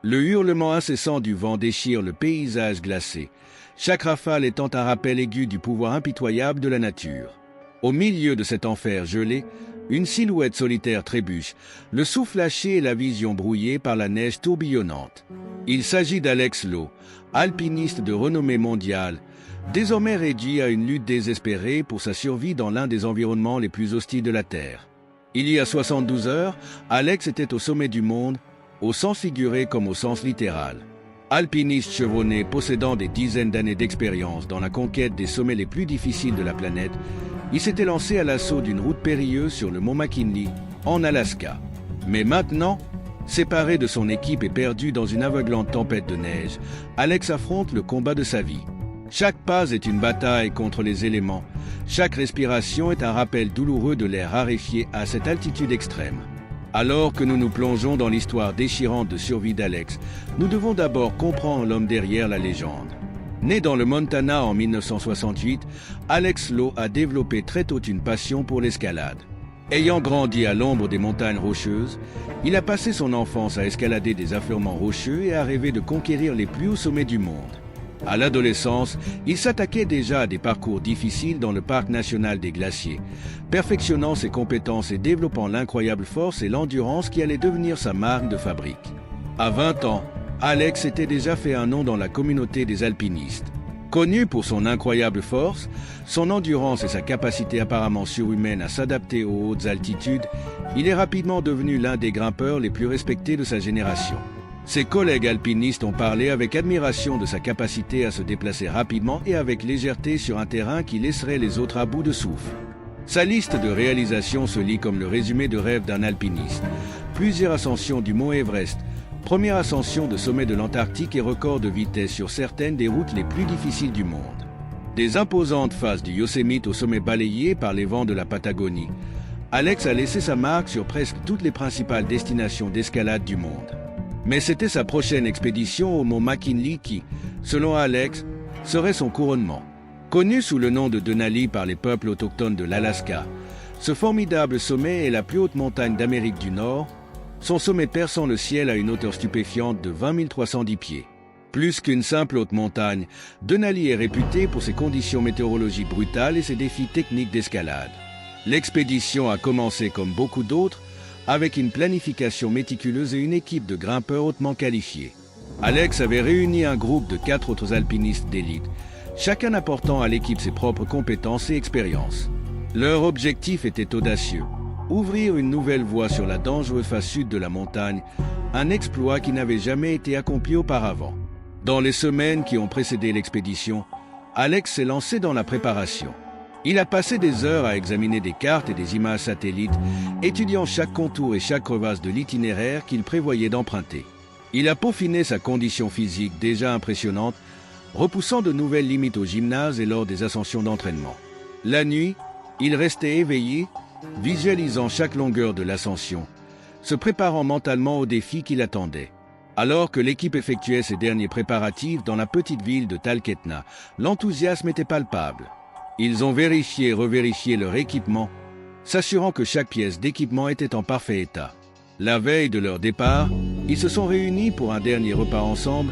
Le hurlement incessant du vent déchire le paysage glacé, chaque rafale étant un rappel aigu du pouvoir impitoyable de la nature. Au milieu de cet enfer gelé, une silhouette solitaire trébuche, le souffle lâché et la vision brouillée par la neige tourbillonnante. Il s'agit d'Alex Lowe, alpiniste de renommée mondiale, désormais réduit à une lutte désespérée pour sa survie dans l'un des environnements les plus hostiles de la Terre. Il y a 72 heures, Alex était au sommet du monde, au sens figuré comme au sens littéral. Alpiniste chevronné possédant des dizaines d'années d'expérience dans la conquête des sommets les plus difficiles de la planète, il s'était lancé à l'assaut d'une route périlleuse sur le mont McKinley, en Alaska. Mais maintenant, séparé de son équipe et perdu dans une aveuglante tempête de neige, Alex affronte le combat de sa vie. Chaque pas est une bataille contre les éléments. Chaque respiration est un rappel douloureux de l'air raréfié à cette altitude extrême. Alors que nous nous plongeons dans l'histoire déchirante de survie d'Alex, nous devons d'abord comprendre l'homme derrière la légende. Né dans le Montana en 1968, Alex Lowe a développé très tôt une passion pour l'escalade. Ayant grandi à l'ombre des montagnes rocheuses, il a passé son enfance à escalader des affleurements rocheux et à rêver de conquérir les plus hauts sommets du monde. À l'adolescence, il s'attaquait déjà à des parcours difficiles dans le parc national des glaciers, perfectionnant ses compétences et développant l'incroyable force et l'endurance qui allaient devenir sa marque de fabrique. À 20 ans, Alex s'était déjà fait un nom dans la communauté des alpinistes. Connu pour son incroyable force, son endurance et sa capacité apparemment surhumaine à s'adapter aux hautes altitudes, il est rapidement devenu l'un des grimpeurs les plus respectés de sa génération. Ses collègues alpinistes ont parlé avec admiration de sa capacité à se déplacer rapidement et avec légèreté sur un terrain qui laisserait les autres à bout de souffle. Sa liste de réalisations se lit comme le résumé de rêve d'un alpiniste. Plusieurs ascensions du mont Everest, première ascension de sommet de l'Antarctique et record de vitesse sur certaines des routes les plus difficiles du monde. Des imposantes faces du Yosemite au sommet balayé par les vents de la Patagonie, Alex a laissé sa marque sur presque toutes les principales destinations d'escalade du monde. Mais c'était sa prochaine expédition au mont McKinley qui, selon Alex, serait son couronnement. Connu sous le nom de Denali par les peuples autochtones de l'Alaska, ce formidable sommet est la plus haute montagne d'Amérique du Nord, son sommet perçant le ciel à une hauteur stupéfiante de 20 310 pieds. Plus qu'une simple haute montagne, Denali est réputé pour ses conditions météorologiques brutales et ses défis techniques d'escalade. L'expédition a commencé comme beaucoup d'autres, avec une planification méticuleuse et une équipe de grimpeurs hautement qualifiés. Alex avait réuni un groupe de 4 autres alpinistes d'élite, chacun apportant à l'équipe ses propres compétences et expériences. Leur objectif était audacieux, ouvrir une nouvelle voie sur la dangereuse face sud de la montagne, un exploit qui n'avait jamais été accompli auparavant. Dans les semaines qui ont précédé l'expédition, Alex s'est lancé dans la préparation. Il a passé des heures à examiner des cartes et des images satellites, étudiant chaque contour et chaque crevasse de l'itinéraire qu'il prévoyait d'emprunter. Il a peaufiné sa condition physique déjà impressionnante, repoussant de nouvelles limites au gymnase et lors des ascensions d'entraînement. La nuit, il restait éveillé, visualisant chaque longueur de l'ascension, se préparant mentalement aux défis qui l'attendaient. Alors que l'équipe effectuait ses derniers préparatifs dans la petite ville de Talkeetna, l'enthousiasme était palpable. Ils ont vérifié et revérifié leur équipement, s'assurant que chaque pièce d'équipement était en parfait état. La veille de leur départ, ils se sont réunis pour un dernier repas ensemble,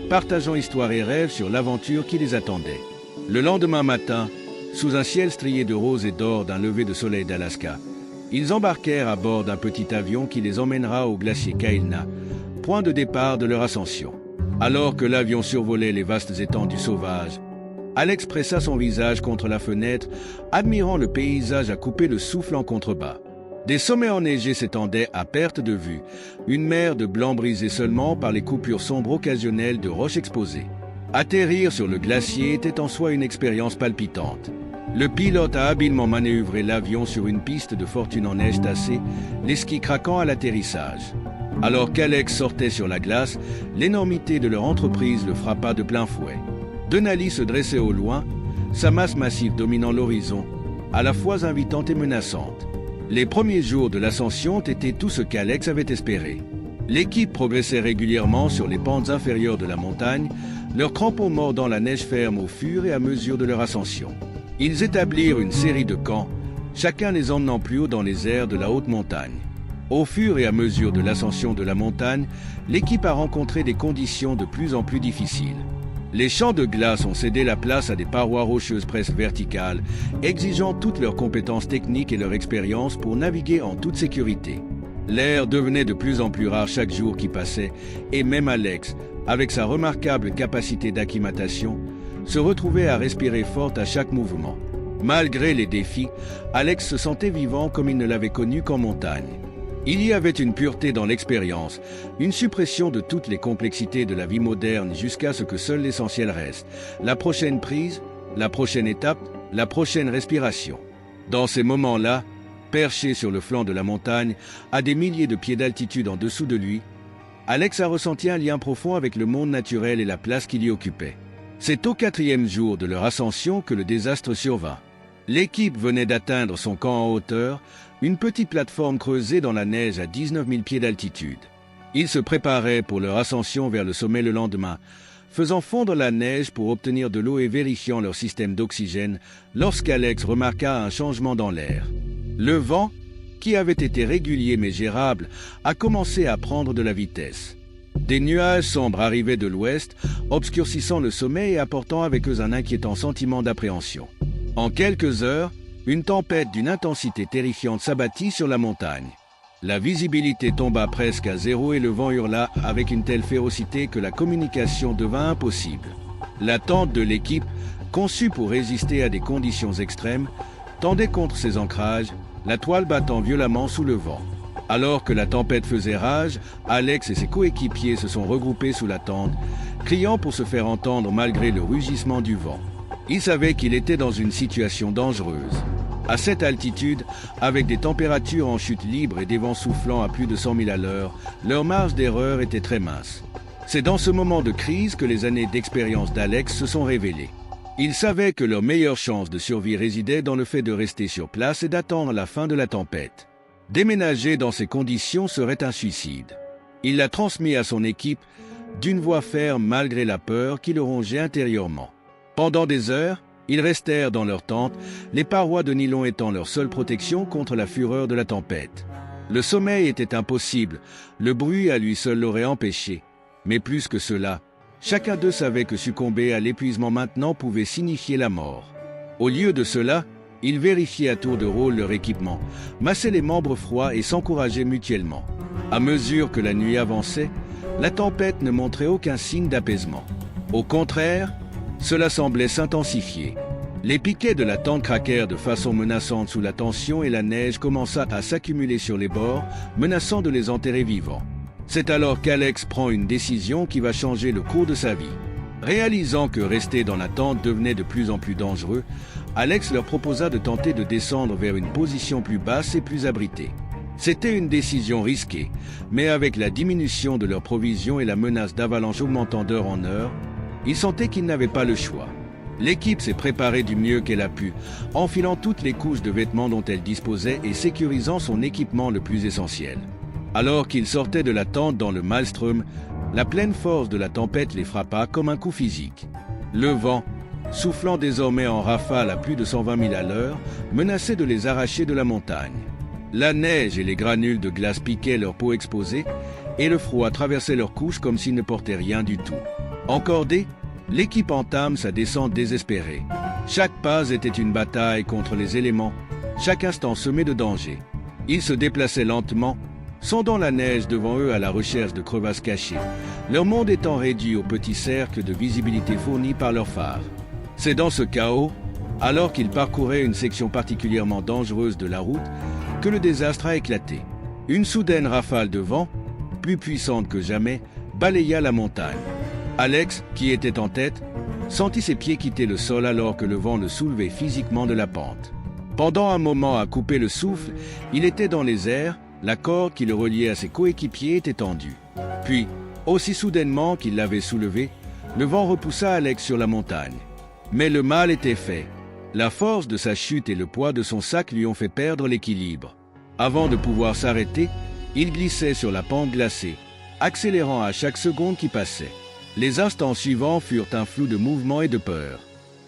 partageant histoire et rêves sur l'aventure qui les attendait. Le lendemain matin, sous un ciel strié de rose et d'or d'un lever de soleil d'Alaska, ils embarquèrent à bord d'un petit avion qui les emmènera au glacier Kailna, point de départ de leur ascension. Alors que l'avion survolait les vastes étendues sauvages, Alex pressa son visage contre la fenêtre, admirant le paysage à couper le souffle en contrebas. Des sommets enneigés s'étendaient à perte de vue, une mer de blanc brisée seulement par les coupures sombres occasionnelles de roches exposées. Atterrir sur le glacier était en soi une expérience palpitante. Le pilote a habilement manœuvré l'avion sur une piste de fortune en neige tassée, les skis craquant à l'atterrissage. Alors qu'Alex sortait sur la glace, l'énormité de leur entreprise le frappa de plein fouet. Denali se dressait au loin, sa masse massive dominant l'horizon, à la fois invitante et menaçante. Les premiers jours de l'ascension étaient tout ce qu'Alex avait espéré. L'équipe progressait régulièrement sur les pentes inférieures de la montagne, leurs crampons mordant la neige ferme au fur et à mesure de leur ascension. Ils établirent une série de camps, chacun les emmenant plus haut dans les airs de la haute montagne. Au fur et à mesure de l'ascension de la montagne, l'équipe a rencontré des conditions de plus en plus difficiles. Les champs de glace ont cédé la place à des parois rocheuses presque verticales, exigeant toutes leurs compétences techniques et leur expérience pour naviguer en toute sécurité. L'air devenait de plus en plus rare chaque jour qui passait, et même Alex, avec sa remarquable capacité d'acclimatation, se retrouvait à respirer fort à chaque mouvement. Malgré les défis, Alex se sentait vivant comme il ne l'avait connu qu'en montagne. Il y avait une pureté dans l'expérience, une suppression de toutes les complexités de la vie moderne jusqu'à ce que seul l'essentiel reste, la prochaine prise, la prochaine étape, la prochaine respiration. Dans ces moments-là, perché sur le flanc de la montagne, à des milliers de pieds d'altitude en dessous de lui, Alex a ressenti un lien profond avec le monde naturel et la place qu'il y occupait. C'est au 4e jour de leur ascension que le désastre survint. L'équipe venait d'atteindre son camp en hauteur, une petite plateforme creusée dans la neige à 19 000 pieds d'altitude. Ils se préparaient pour leur ascension vers le sommet le lendemain, faisant fondre la neige pour obtenir de l'eau et vérifiant leur système d'oxygène, lorsqu'Alex remarqua un changement dans l'air. Le vent, qui avait été régulier mais gérable, a commencé à prendre de la vitesse. Des nuages sombres arrivaient de l'ouest, obscurcissant le sommet et apportant avec eux un inquiétant sentiment d'appréhension. En quelques heures, une tempête d'une intensité terrifiante s'abattit sur la montagne. La visibilité tomba presque à zéro et le vent hurla avec une telle férocité que la communication devint impossible. La tente de l'équipe, conçue pour résister à des conditions extrêmes, tendait contre ses ancrages, la toile battant violemment sous le vent. Alors que la tempête faisait rage, Alex et ses coéquipiers se sont regroupés sous la tente, criant pour se faire entendre malgré le rugissement du vent. Ils savaient qu'il était dans une situation dangereuse. À cette altitude, avec des températures en chute libre et des vents soufflant à plus de 100 000 à l'heure, leur marge d'erreur était très mince. C'est dans ce moment de crise que les années d'expérience d'Alex se sont révélées. Ils savaient que leur meilleure chance de survie résidait dans le fait de rester sur place et d'attendre la fin de la tempête. Déménager dans ces conditions serait un suicide. Il l'a transmis à son équipe d'une voix ferme malgré la peur qui le rongeait intérieurement. Pendant des heures, ils restèrent dans leur tente, les parois de nylon étant leur seule protection contre la fureur de la tempête. Le sommeil était impossible, le bruit à lui seul l'aurait empêché. Mais plus que cela, chacun d'eux savait que succomber à l'épuisement maintenant pouvait signifier la mort. Au lieu de cela, ils vérifiaient à tour de rôle leur équipement, massaient les membres froids et s'encourageaient mutuellement. À mesure que la nuit avançait, la tempête ne montrait aucun signe d'apaisement. Au contraire, cela semblait s'intensifier. Les piquets de la tente craquèrent de façon menaçante sous la tension et la neige commença à s'accumuler sur les bords, menaçant de les enterrer vivants. C'est alors qu'Alex prend une décision qui va changer le cours de sa vie. Réalisant que rester dans la tente devenait de plus en plus dangereux, Alex leur proposa de tenter de descendre vers une position plus basse et plus abritée. C'était une décision risquée, mais avec la diminution de leurs provisions et la menace d'avalanche augmentant d'heure en heure, ils sentaient qu'ils n'avaient pas le choix. L'équipe s'est préparée du mieux qu'elle a pu, enfilant toutes les couches de vêtements dont elle disposait et sécurisant son équipement le plus essentiel. Alors qu'ils sortaient de la tente dans le maelstrom, la pleine force de la tempête les frappa comme un coup physique. Le vent, soufflant désormais en rafales à plus de 120 000 à l'heure, menaçait de les arracher de la montagne. La neige et les granules de glace piquaient leur peau exposée et le froid traversait leurs couches comme s'ils ne portaient rien du tout. Encordée, l'équipe entame sa descente désespérée. Chaque pas était une bataille contre les éléments, chaque instant semé de danger. Ils se déplaçaient lentement, sondant la neige devant eux à la recherche de crevasses cachées, leur monde étant réduit au petit cercle de visibilité fourni par leurs phares. C'est dans ce chaos, alors qu'ils parcouraient une section particulièrement dangereuse de la route, que le désastre a éclaté. Une soudaine rafale de vent, plus puissante que jamais, balaya la montagne. Alex, qui était en tête, sentit ses pieds quitter le sol alors que le vent le soulevait physiquement de la pente. Pendant un moment à couper le souffle, il était dans les airs, la corde qui le reliait à ses coéquipiers était tendue. Puis, aussi soudainement qu'il l'avait soulevé, le vent repoussa Alex sur la montagne. Mais le mal était fait. La force de sa chute et le poids de son sac lui ont fait perdre l'équilibre. Avant de pouvoir s'arrêter, il glissait sur la pente glacée, accélérant à chaque seconde qui passait. Les instants suivants furent un flou de mouvement et de peur.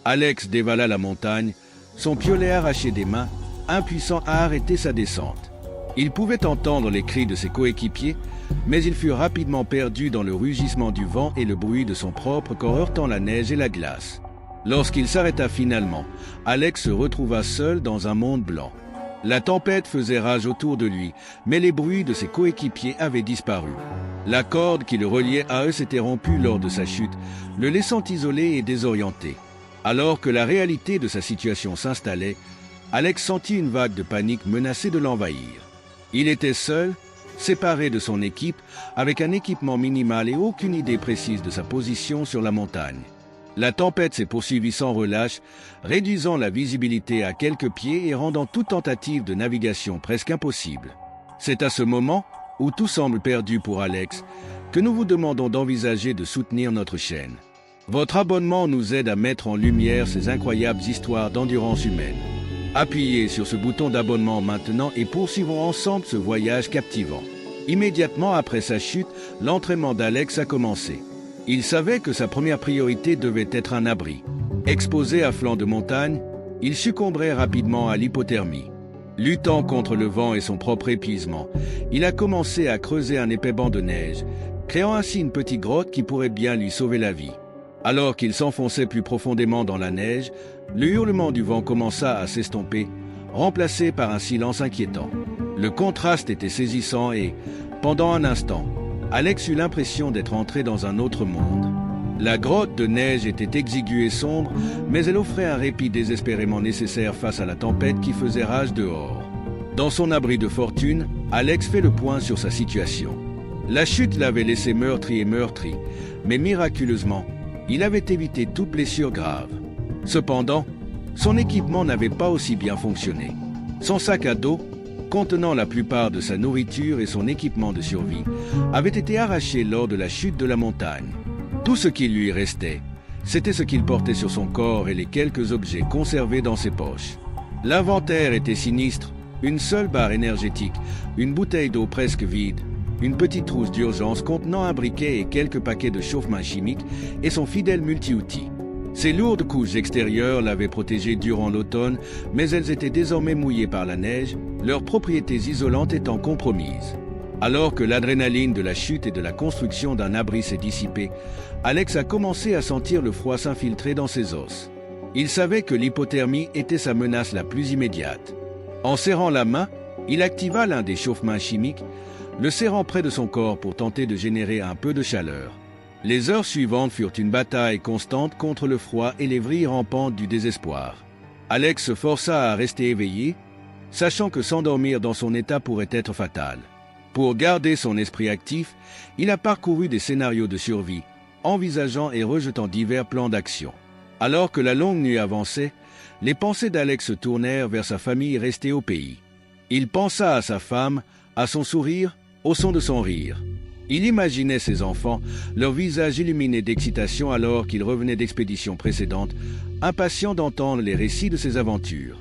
Alex dévala la montagne, son piolet arraché des mains, impuissant à arrêter sa descente. Il pouvait entendre les cris de ses coéquipiers, mais il fut rapidement perdu dans le rugissement du vent et le bruit de son propre corps heurtant la neige et la glace. Lorsqu'il s'arrêta finalement, Alex se retrouva seul dans un monde blanc. La tempête faisait rage autour de lui, mais les bruits de ses coéquipiers avaient disparu. La corde qui le reliait à eux s'était rompue lors de sa chute, le laissant isolé et désorienté. Alors que la réalité de sa situation s'installait, Alex sentit une vague de panique menacer de l'envahir. Il était seul, séparé de son équipe, avec un équipement minimal et aucune idée précise de sa position sur la montagne. La tempête s'est poursuivie sans relâche, réduisant la visibilité à quelques pieds et rendant toute tentative de navigation presque impossible. C'est à ce moment, où tout semble perdu pour Alex, que nous vous demandons d'envisager de soutenir notre chaîne. Votre abonnement nous aide à mettre en lumière ces incroyables histoires d'endurance humaine. Appuyez sur ce bouton d'abonnement maintenant et poursuivons ensemble ce voyage captivant. Immédiatement après sa chute, l'entraînement d'Alex a commencé. Il savait que sa première priorité devait être un abri. Exposé à flanc de montagne, il succomberait rapidement à l'hypothermie. Luttant contre le vent et son propre épuisement, il a commencé à creuser un épais banc de neige, créant ainsi une petite grotte qui pourrait bien lui sauver la vie. Alors qu'il s'enfonçait plus profondément dans la neige, le hurlement du vent commença à s'estomper, remplacé par un silence inquiétant. Le contraste était saisissant et, pendant un instant, Alex eut l'impression d'être entré dans un autre monde. La grotte de neige était exiguë et sombre, mais elle offrait un répit désespérément nécessaire face à la tempête qui faisait rage dehors. Dans son abri de fortune, Alex fait le point sur sa situation. La chute l'avait laissé meurtri, mais miraculeusement, il avait évité toute blessure grave. Cependant, son équipement n'avait pas aussi bien fonctionné. Son sac à dos, contenant la plupart de sa nourriture et son équipement de survie, avait été arraché lors de la chute de la montagne. Tout ce qui lui restait, c'était ce qu'il portait sur son corps et les quelques objets conservés dans ses poches. L'inventaire était sinistre, une seule barre énergétique, une bouteille d'eau presque vide, une petite trousse d'urgence contenant un briquet et quelques paquets de chauffe-main chimique et son fidèle multi-outil. Ces lourdes couches extérieures l'avaient protégé durant l'automne, mais elles étaient désormais mouillées par la neige, leurs propriétés isolantes étant compromises. Alors que l'adrénaline de la chute et de la construction d'un abri s'est dissipée, Alex a commencé à sentir le froid s'infiltrer dans ses os. Il savait que l'hypothermie était sa menace la plus immédiate. En serrant la main, il activa l'un des chauffe-mains chimiques, le serrant près de son corps pour tenter de générer un peu de chaleur. Les heures suivantes furent une bataille constante contre le froid et les vrilles rampantes du désespoir. Alex se força à rester éveillé, sachant que s'endormir dans son état pourrait être fatal. Pour garder son esprit actif, il a parcouru des scénarios de survie, envisageant et rejetant divers plans d'action. Alors que la longue nuit avançait, les pensées d'Alex se tournèrent vers sa famille restée au pays. Il pensa à sa femme, à son sourire, au son de son rire. Il imaginait ses enfants, leurs visages illuminés d'excitation alors qu'ils revenaient d'expéditions précédentes, impatients d'entendre les récits de ses aventures.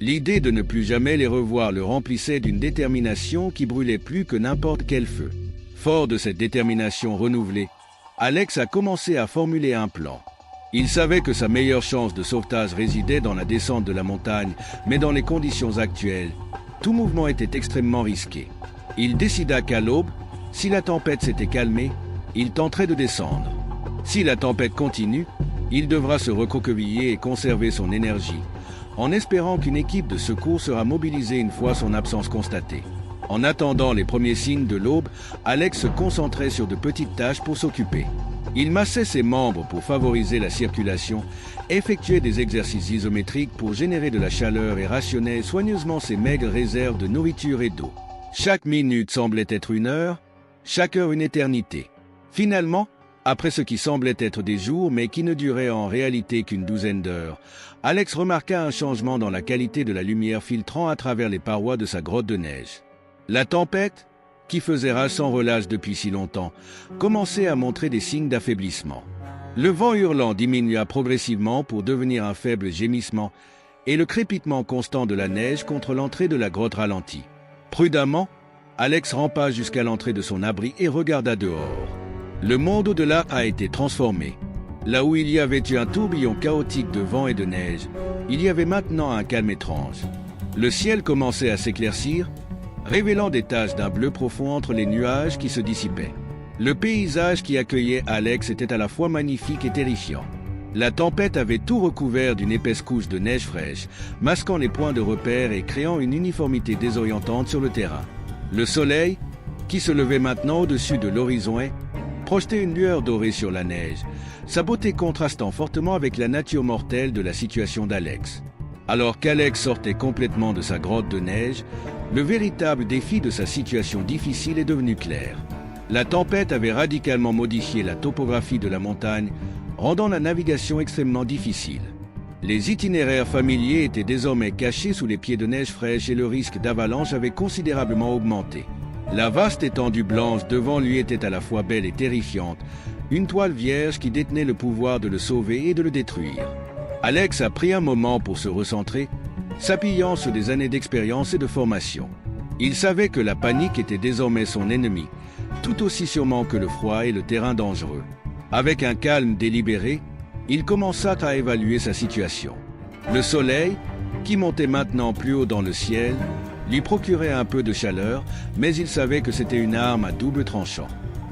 L'idée de ne plus jamais les revoir le remplissait d'une détermination qui brûlait plus que n'importe quel feu. Fort de cette détermination renouvelée, Alex a commencé à formuler un plan. Il savait que sa meilleure chance de sauvetage résidait dans la descente de la montagne, mais dans les conditions actuelles, tout mouvement était extrêmement risqué. Il décida qu'à l'aube, si la tempête s'était calmée, il tenterait de descendre. Si la tempête continue, il devra se recroqueviller et conserver son énergie, en espérant qu'une équipe de secours sera mobilisée une fois son absence constatée. En attendant les premiers signes de l'aube, Alex se concentrait sur de petites tâches pour s'occuper. Il massait ses membres pour favoriser la circulation, effectuait des exercices isométriques pour générer de la chaleur et rationnait soigneusement ses maigres réserves de nourriture et d'eau. Chaque minute semblait être une heure, chaque heure une éternité. Finalement, après ce qui semblait être des jours mais qui ne duraient en réalité qu'une douzaine d'heures, Alex remarqua un changement dans la qualité de la lumière filtrant à travers les parois de sa grotte de neige. La tempête, qui faisait rage sans relâche depuis si longtemps, commençait à montrer des signes d'affaiblissement. Le vent hurlant diminua progressivement pour devenir un faible gémissement et le crépitement constant de la neige contre l'entrée de la grotte ralentit. Prudemment, Alex rampa jusqu'à l'entrée de son abri et regarda dehors. Le monde au-delà a été transformé. Là où il y avait eu un tourbillon chaotique de vent et de neige, il y avait maintenant un calme étrange. Le ciel commençait à s'éclaircir, révélant des taches d'un bleu profond entre les nuages qui se dissipaient. Le paysage qui accueillait Alex était à la fois magnifique et terrifiant. La tempête avait tout recouvert d'une épaisse couche de neige fraîche, masquant les points de repère et créant une uniformité désorientante sur le terrain. Le soleil, qui se levait maintenant au-dessus de l'horizon, projetait une lueur dorée sur la neige, sa beauté contrastant fortement avec la nature mortelle de la situation d'Alex. Alors qu'Alex sortait complètement de sa grotte de neige, le véritable défi de sa situation difficile est devenu clair. La tempête avait radicalement modifié la topographie de la montagne, rendant la navigation extrêmement difficile. Les itinéraires familiers étaient désormais cachés sous les pieds de neige fraîche et le risque d'avalanche avait considérablement augmenté. La vaste étendue blanche devant lui était à la fois belle et terrifiante, une toile vierge qui détenait le pouvoir de le sauver et de le détruire. Alex a pris un moment pour se recentrer, s'appuyant sur des années d'expérience et de formation. Il savait que la panique était désormais son ennemi, tout aussi sûrement que le froid et le terrain dangereux. Avec un calme délibéré, il commença à évaluer sa situation. Le soleil, qui montait maintenant plus haut dans le ciel, lui procurait un peu de chaleur, mais il savait que c'était une arme à double tranchant.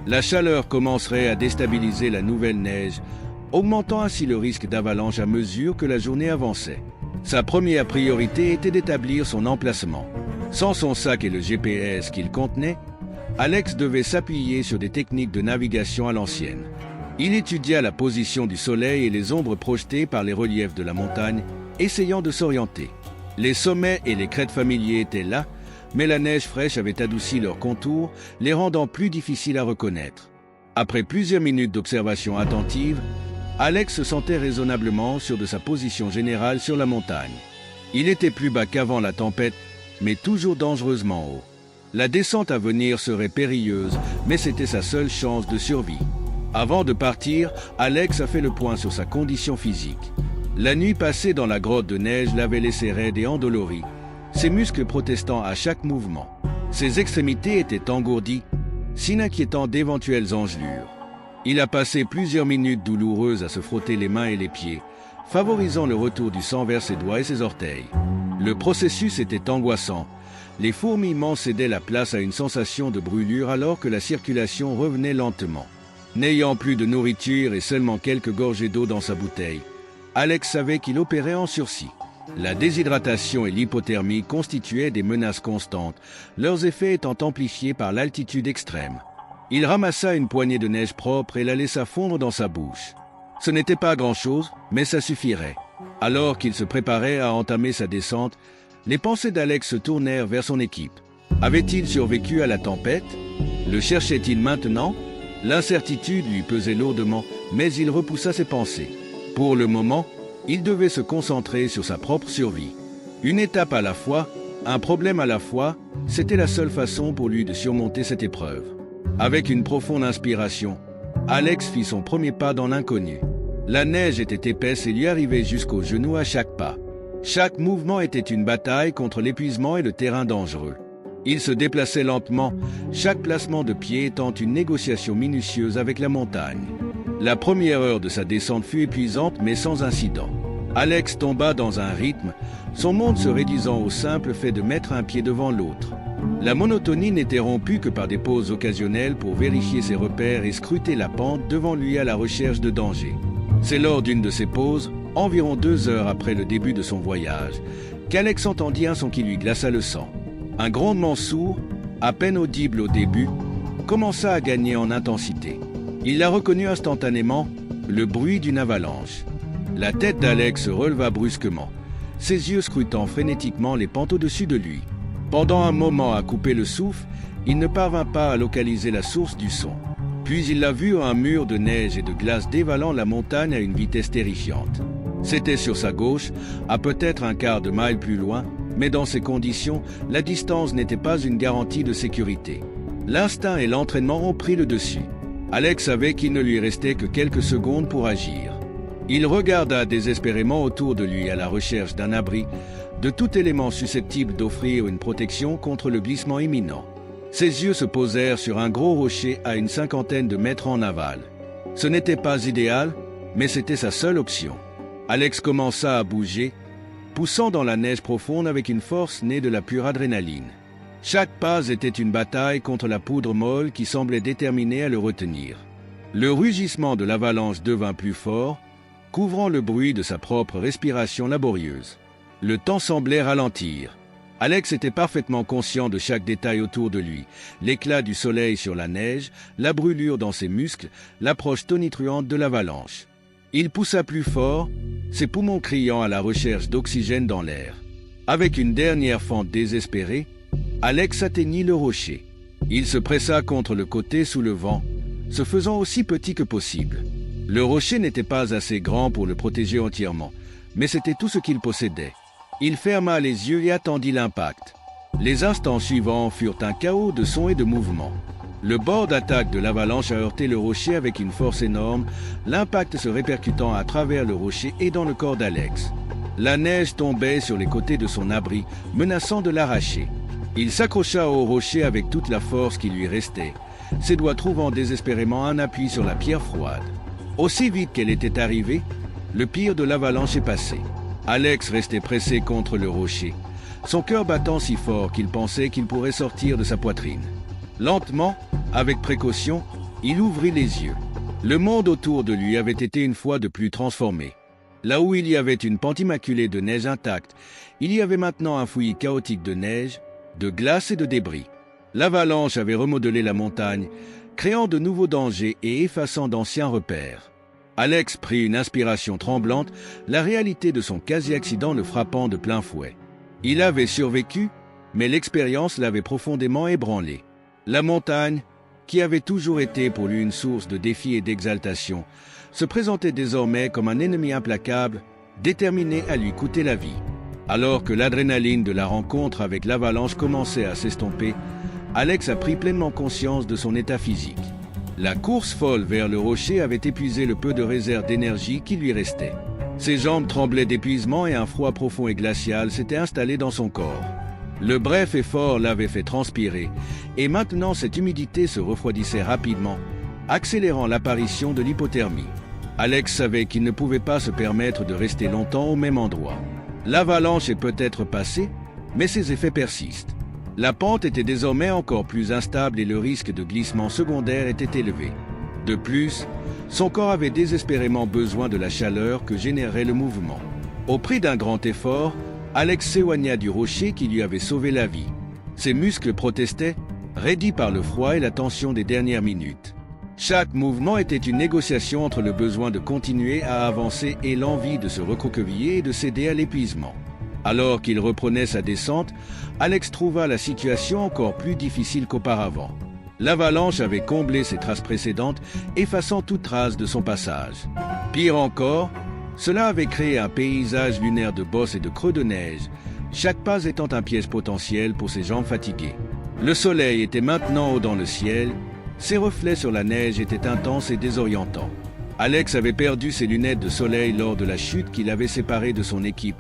La chaleur commencerait à déstabiliser la nouvelle neige, augmentant ainsi le risque d'avalanche à mesure que la journée avançait. Sa première priorité était d'établir son emplacement. Sans son sac et le GPS qu'il contenait, Alex devait s'appuyer sur des techniques de navigation à l'ancienne. Il étudia la position du soleil et les ombres projetées par les reliefs de la montagne, essayant de s'orienter. Les sommets et les crêtes familiers étaient là, mais la neige fraîche avait adouci leurs contours, les rendant plus difficiles à reconnaître. Après plusieurs minutes d'observation attentive, Alex se sentait raisonnablement sûr de sa position générale sur la montagne. Il était plus bas qu'avant la tempête, mais toujours dangereusement haut. La descente à venir serait périlleuse, mais c'était sa seule chance de survie. Avant de partir, Alex a fait le point sur sa condition physique. La nuit passée dans la grotte de neige l'avait laissé raide et endolori, ses muscles protestant à chaque mouvement. Ses extrémités étaient engourdies, signe inquiétant d'éventuelles engelures. Il a passé plusieurs minutes douloureuses à se frotter les mains et les pieds, favorisant le retour du sang vers ses doigts et ses orteils. Le processus était angoissant. Les fourmillements cédaient la place à une sensation de brûlure alors que la circulation revenait lentement. N'ayant plus de nourriture et seulement quelques gorgées d'eau dans sa bouteille, Alex savait qu'il opérait en sursis. La déshydratation et l'hypothermie constituaient des menaces constantes, leurs effets étant amplifiés par l'altitude extrême. Il ramassa une poignée de neige propre et la laissa fondre dans sa bouche. Ce n'était pas grand-chose, mais ça suffirait. Alors qu'il se préparait à entamer sa descente, les pensées d'Alex se tournèrent vers son équipe. Avait-il survécu à la tempête? Le cherchait-il maintenant? L'incertitude lui pesait lourdement, mais il repoussa ses pensées. Pour le moment, il devait se concentrer sur sa propre survie. Une étape à la fois, un problème à la fois, c'était la seule façon pour lui de surmonter cette épreuve. Avec une profonde inspiration, Alex fit son premier pas dans l'inconnu. La neige était épaisse et lui arrivait jusqu'aux genoux à chaque pas. Chaque mouvement était une bataille contre l'épuisement et le terrain dangereux. Il se déplaçait lentement, chaque placement de pied étant une négociation minutieuse avec la montagne. La première heure de sa descente fut épuisante mais sans incident. Alex tomba dans un rythme, son monde se réduisant au simple fait de mettre un pied devant l'autre. La monotonie n'était rompue que par des pauses occasionnelles pour vérifier ses repères et scruter la pente devant lui à la recherche de danger. C'est lors d'une de ces pauses, environ 2 heures après le début de son voyage, qu'Alex entendit un son qui lui glaça le sang. Un grondement sourd, à peine audible au début, commença à gagner en intensité. Il l'a reconnu instantanément, le bruit d'une avalanche. La tête d'Alex se releva brusquement, ses yeux scrutant frénétiquement les pentes au-dessus de lui. Pendant un moment à couper le souffle, il ne parvint pas à localiser la source du son. Puis il l'a vu un mur de neige et de glace dévalant la montagne à une vitesse terrifiante. C'était sur sa gauche, à peut-être un quart de mille plus loin, mais dans ces conditions, la distance n'était pas une garantie de sécurité. L'instinct et l'entraînement ont pris le dessus. Alex savait qu'il ne lui restait que quelques secondes pour agir. Il regarda désespérément autour de lui à la recherche d'un abri, de tout élément susceptible d'offrir une protection contre le glissement imminent. Ses yeux se posèrent sur un gros rocher à une 50aine de mètres en aval. Ce n'était pas idéal, mais c'était sa seule option. Alex commença à bouger, poussant dans la neige profonde avec une force née de la pure adrénaline. Chaque pas était une bataille contre la poudre molle qui semblait déterminée à le retenir. Le rugissement de l'avalanche devint plus fort, couvrant le bruit de sa propre respiration laborieuse. Le temps semblait ralentir. Alex était parfaitement conscient de chaque détail autour de lui, l'éclat du soleil sur la neige, la brûlure dans ses muscles, l'approche tonitruante de l'avalanche. Il poussa plus fort, ses poumons criant à la recherche d'oxygène dans l'air. Avec une dernière fente désespérée, Alex atteignit le rocher. Il se pressa contre le côté sous le vent, se faisant aussi petit que possible. Le rocher n'était pas assez grand pour le protéger entièrement, mais c'était tout ce qu'il possédait. Il ferma les yeux et attendit l'impact. Les instants suivants furent un chaos de sons et de mouvements. Le bord d'attaque de l'avalanche a heurté le rocher avec une force énorme, l'impact se répercutant à travers le rocher et dans le corps d'Alex. La neige tombait sur les côtés de son abri, menaçant de l'arracher. Il s'accrocha au rocher avec toute la force qui lui restait, ses doigts trouvant désespérément un appui sur la pierre froide. Aussi vite qu'elle était arrivée, le pire de l'avalanche est passé. Alex restait pressé contre le rocher, son cœur battant si fort qu'il pensait qu'il pourrait sortir de sa poitrine. Lentement, avec précaution, il ouvrit les yeux. Le monde autour de lui avait été une fois de plus transformé. Là où il y avait une pente immaculée de neige intacte, il y avait maintenant un fouillis chaotique de neige, de glace et de débris. L'avalanche avait remodelé la montagne, créant de nouveaux dangers et effaçant d'anciens repères. Alex prit une inspiration tremblante, la réalité de son quasi-accident le frappant de plein fouet. Il avait survécu, mais l'expérience l'avait profondément ébranlé. La montagne, qui avait toujours été pour lui une source de défis et d'exaltation, se présentait désormais comme un ennemi implacable, déterminé à lui coûter la vie. Alors que l'adrénaline de la rencontre avec l'avalanche commençait à s'estomper, Alex a pris pleinement conscience de son état physique. La course folle vers le rocher avait épuisé le peu de réserve d'énergie qui lui restait. Ses jambes tremblaient d'épuisement et un froid profond et glacial s'était installé dans son corps. Le bref effort l'avait fait transpirer, et maintenant cette humidité se refroidissait rapidement, accélérant l'apparition de l'hypothermie. Alex savait qu'il ne pouvait pas se permettre de rester longtemps au même endroit. L'avalanche est peut-être passée, mais ses effets persistent. La pente était désormais encore plus instable et le risque de glissement secondaire était élevé. De plus, son corps avait désespérément besoin de la chaleur que générait le mouvement. Au prix d'un grand effort, Alex s'éloigna du rocher qui lui avait sauvé la vie. Ses muscles protestaient, raidis par le froid et la tension des dernières minutes. Chaque mouvement était une négociation entre le besoin de continuer à avancer et l'envie de se recroqueviller et de céder à l'épuisement. Alors qu'il reprenait sa descente, Alex trouva la situation encore plus difficile qu'auparavant. L'avalanche avait comblé ses traces précédentes, effaçant toute trace de son passage. Pire encore, cela avait créé un paysage lunaire de bosses et de creux de neige, chaque pas étant un piège potentiel pour ses jambes fatiguées. Le soleil était maintenant haut dans le ciel, ses reflets sur la neige étaient intenses et désorientants. Alex avait perdu ses lunettes de soleil lors de la chute qui l'avait séparé de son équipe,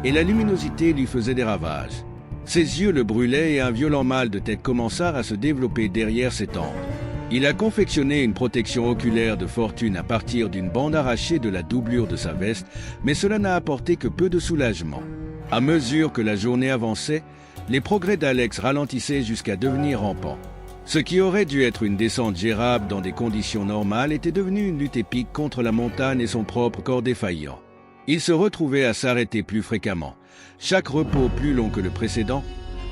et la luminosité lui faisait des ravages. Ses yeux le brûlaient et un violent mal de tête commença à se développer derrière ses tempes. Il a confectionné une protection oculaire de fortune à partir d'une bande arrachée de la doublure de sa veste, mais cela n'a apporté que peu de soulagement. À mesure que la journée avançait, les progrès d'Alex ralentissaient jusqu'à devenir rampants. Ce qui aurait dû être une descente gérable dans des conditions normales était devenu une lutte épique contre la montagne et son propre corps défaillant. Il se retrouvait à s'arrêter plus fréquemment, chaque repos plus long que le précédent,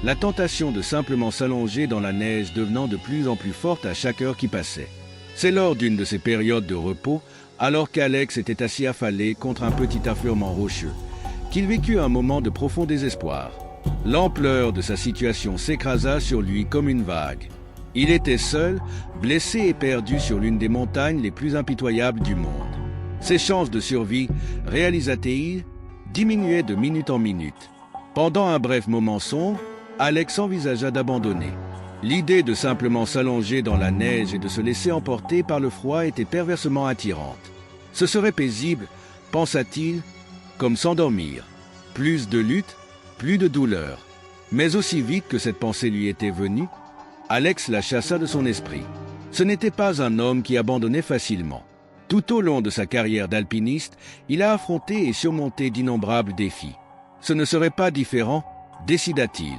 la tentation de simplement s'allonger dans la neige devenant de plus en plus forte à chaque heure qui passait. C'est lors d'une de ces périodes de repos, alors qu'Alex était assis affalé contre un petit affleurement rocheux, qu'il vécut un moment de profond désespoir. L'ampleur de sa situation s'écrasa sur lui comme une vague. Il était seul, blessé et perdu sur l'une des montagnes les plus impitoyables du monde. Ses chances de survie, réalisa-t-il, diminuaient de minute en minute. Pendant un bref moment sombre, Alex envisagea d'abandonner. L'idée de simplement s'allonger dans la neige et de se laisser emporter par le froid était perversement attirante. Ce serait paisible, pensa-t-il, comme s'endormir. Plus de lutte, plus de douleur. Mais aussi vite que cette pensée lui était venue, Alex la chassa de son esprit. Ce n'était pas un homme qui abandonnait facilement. Tout au long de sa carrière d'alpiniste, il a affronté et surmonté d'innombrables défis. Ce ne serait pas différent, décida-t-il.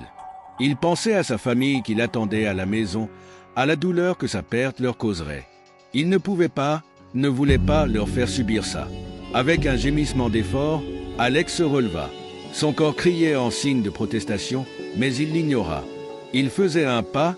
Il pensait à sa famille qui l'attendait à la maison, à la douleur que sa perte leur causerait. Il ne pouvait pas, ne voulait pas leur faire subir ça. Avec un gémissement d'effort, Alex se releva. Son corps criait en signe de protestation, mais il l'ignora. Il faisait un pas,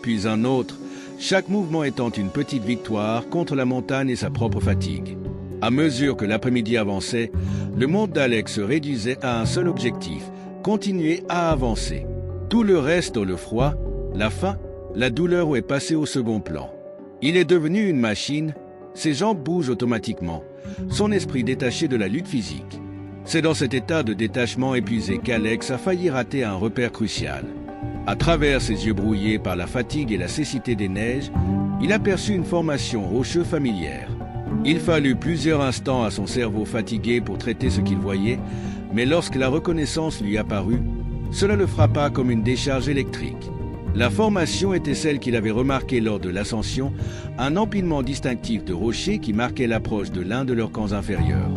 puis un autre, chaque mouvement étant une petite victoire contre la montagne et sa propre fatigue. À mesure que l'après-midi avançait, le monde d'Alex se réduisait à un seul objectif, continuer à avancer. Tout le reste, le froid, la faim, la douleur est passé au second plan. Il est devenu une machine, ses jambes bougent automatiquement, son esprit détaché de la lutte physique. C'est dans cet état de détachement épuisé qu'Alex a failli rater un repère crucial. À travers ses yeux brouillés par la fatigue et la cécité des neiges, il aperçut une formation rocheuse familière. Il fallut plusieurs instants à son cerveau fatigué pour traiter ce qu'il voyait, mais lorsque la reconnaissance lui apparut, cela le frappa comme une décharge électrique. La formation était celle qu'il avait remarquée lors de l'ascension, un empilement distinctif de rochers qui marquait l'approche de l'un de leurs camps inférieurs.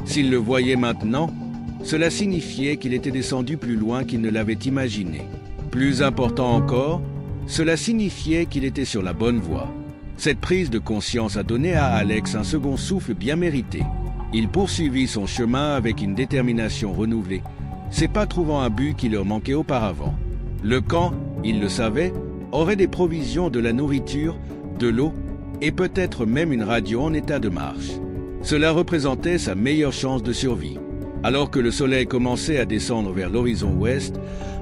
S'il le voyait maintenant, cela signifiait qu'il était descendu plus loin qu'il ne l'avait imaginé. Plus important encore, cela signifiait qu'il était sur la bonne voie. Cette prise de conscience a donné à Alex un second souffle bien mérité. Il poursuivit son chemin avec une détermination renouvelée, ses pas trouvant un but qui leur manquait auparavant. Le camp, il le savait, aurait des provisions, de la nourriture, de l'eau et peut-être même une radio en état de marche. Cela représentait sa meilleure chance de survie. Alors que le soleil commençait à descendre vers l'horizon ouest,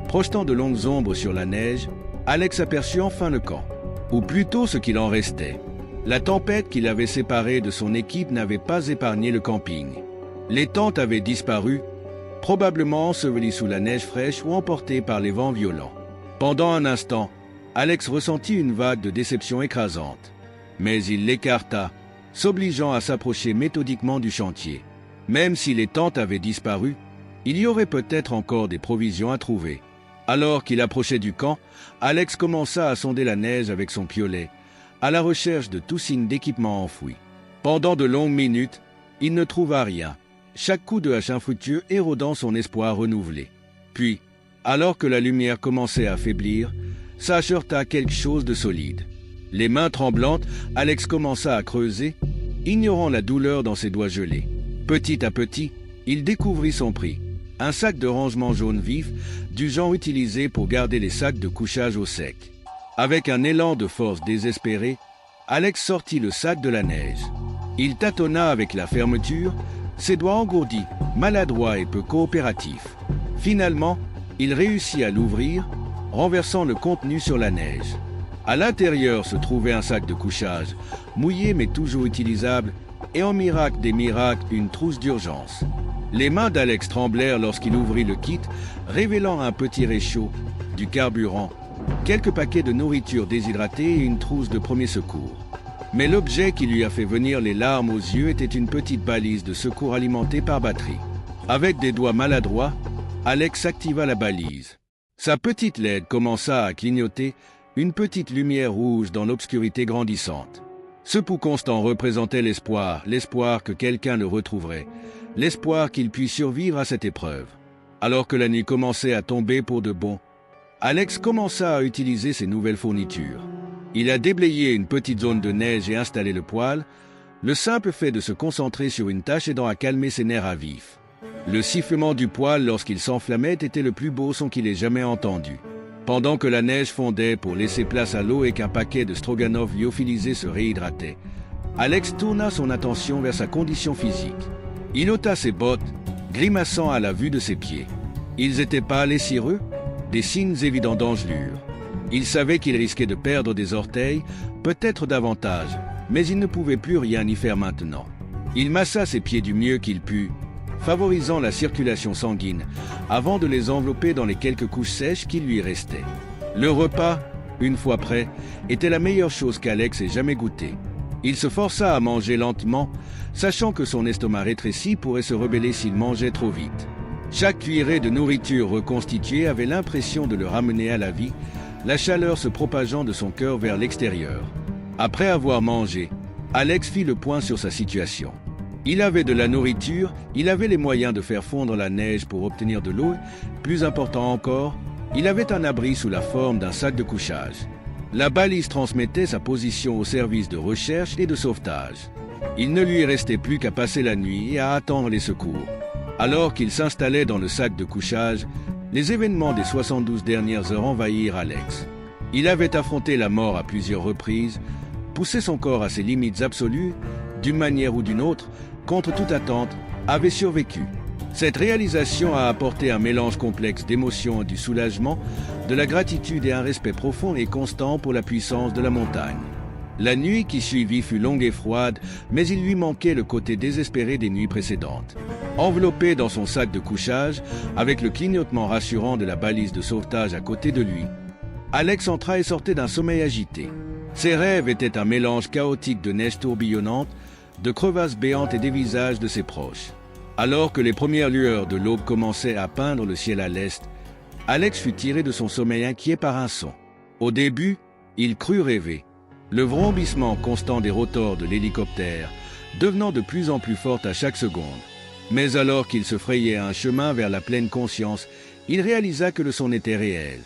projetant de longues ombres sur la neige, Alex aperçut enfin le camp, ou plutôt ce qu'il en restait. La tempête qui l'avait séparé de son équipe n'avait pas épargné le camping. Les tentes avaient disparu, probablement ensevelies sous la neige fraîche ou emportées par les vents violents. Pendant un instant, Alex ressentit une vague de déception écrasante. Mais il l'écarta, s'obligeant à s'approcher méthodiquement du chantier. Même si les tentes avaient disparu, il y aurait peut-être encore des provisions à trouver. Alors qu'il approchait du camp, Alex commença à sonder la neige avec son piolet, à la recherche de tout signe d'équipement enfoui. Pendant de longues minutes, il ne trouva rien, chaque coup de hache infructueux érodant son espoir renouvelé. Puis, alors que la lumière commençait à faiblir, ça heurta quelque chose de solide. Les mains tremblantes, Alex commença à creuser, ignorant la douleur dans ses doigts gelés. Petit à petit, il découvrit son prix. Un sac de rangement jaune vif, du genre utilisé pour garder les sacs de couchage au sec. Avec un élan de force désespéré, Alex sortit le sac de la neige. Il tâtonna avec la fermeture, ses doigts engourdis, maladroits et peu coopératifs. Finalement, il réussit à l'ouvrir, renversant le contenu sur la neige. À l'intérieur se trouvait un sac de couchage, mouillé mais toujours utilisable, et en miracle des miracles, une trousse d'urgence. Les mains d'Alex tremblèrent lorsqu'il ouvrit le kit, révélant un petit réchaud, du carburant, quelques paquets de nourriture déshydratée et une trousse de premiers secours. Mais l'objet qui lui a fait venir les larmes aux yeux était une petite balise de secours alimentée par batterie. Avec des doigts maladroits, Alex activa la balise. Sa petite LED commença à clignoter, une petite lumière rouge dans l'obscurité grandissante. Ce pouls constant représentait l'espoir que quelqu'un le retrouverait, l'espoir qu'il puisse survivre à cette épreuve. Alors que la nuit commençait à tomber pour de bon, Alex commença à utiliser ses nouvelles fournitures. Il a déblayé une petite zone de neige et installé le poêle, le simple fait de se concentrer sur une tâche aidant à calmer ses nerfs à vif. Le sifflement du poêle lorsqu'il s'enflammait était le plus beau son qu'il ait jamais entendu. Pendant que la neige fondait pour laisser place à l'eau et qu'un paquet de stroganoff lyophilisé se réhydratait, Alex tourna son attention vers sa condition physique. Il ôta ses bottes, grimaçant à la vue de ses pieds. Ils étaient pâles et cireux, des signes évidents d'engelure. Il savait qu'il risquait de perdre des orteils, peut-être davantage, mais il ne pouvait plus rien y faire maintenant. Il massa ses pieds du mieux qu'il put, favorisant la circulation sanguine, avant de les envelopper dans les quelques couches sèches qui lui restaient. Le repas, une fois prêt, était la meilleure chose qu'Alex ait jamais goûté. Il se força à manger lentement, sachant que son estomac rétréci pourrait se rebeller s'il mangeait trop vite. Chaque cuillerée de nourriture reconstituée avait l'impression de le ramener à la vie, la chaleur se propageant de son cœur vers l'extérieur. Après avoir mangé, Alex fit le point sur sa situation. Il avait de la nourriture, il avait les moyens de faire fondre la neige pour obtenir de l'eau, plus important encore, Il avait un abri sous la forme d'un sac de couchage. La balise transmettait sa position au service de recherche et de sauvetage. Il ne lui restait plus qu'à passer la nuit et à attendre les secours. Alors qu'il s'installait dans le sac de couchage, les événements des 72 dernières heures envahirent Alex. Il avait affronté la mort à plusieurs reprises, poussé son corps à ses limites absolues, d'une manière ou d'une autre, contre toute attente, avait survécu. Cette réalisation a apporté un mélange complexe d'émotions, du soulagement, de la gratitude et un respect profond et constant pour la puissance de la montagne. La nuit qui suivit fut longue et froide, mais il lui manquait le côté désespéré des nuits précédentes. Enveloppé dans son sac de couchage, avec le clignotement rassurant de la balise de sauvetage à côté de lui, Alex entra et sortait d'un sommeil agité. Ses rêves étaient un mélange chaotique de neige tourbillonnante, de crevasses béantes et des visages de ses proches. Alors que les premières lueurs de l'aube commençaient à peindre le ciel à l'est, Alex fut tiré de son sommeil inquiet par un son. Au début, il crut rêver. Le vrombissement constant des rotors de l'hélicoptère, devenant de plus en plus fort à chaque seconde. Mais alors qu'il se frayait un chemin vers la pleine conscience, il réalisa que le son était réel.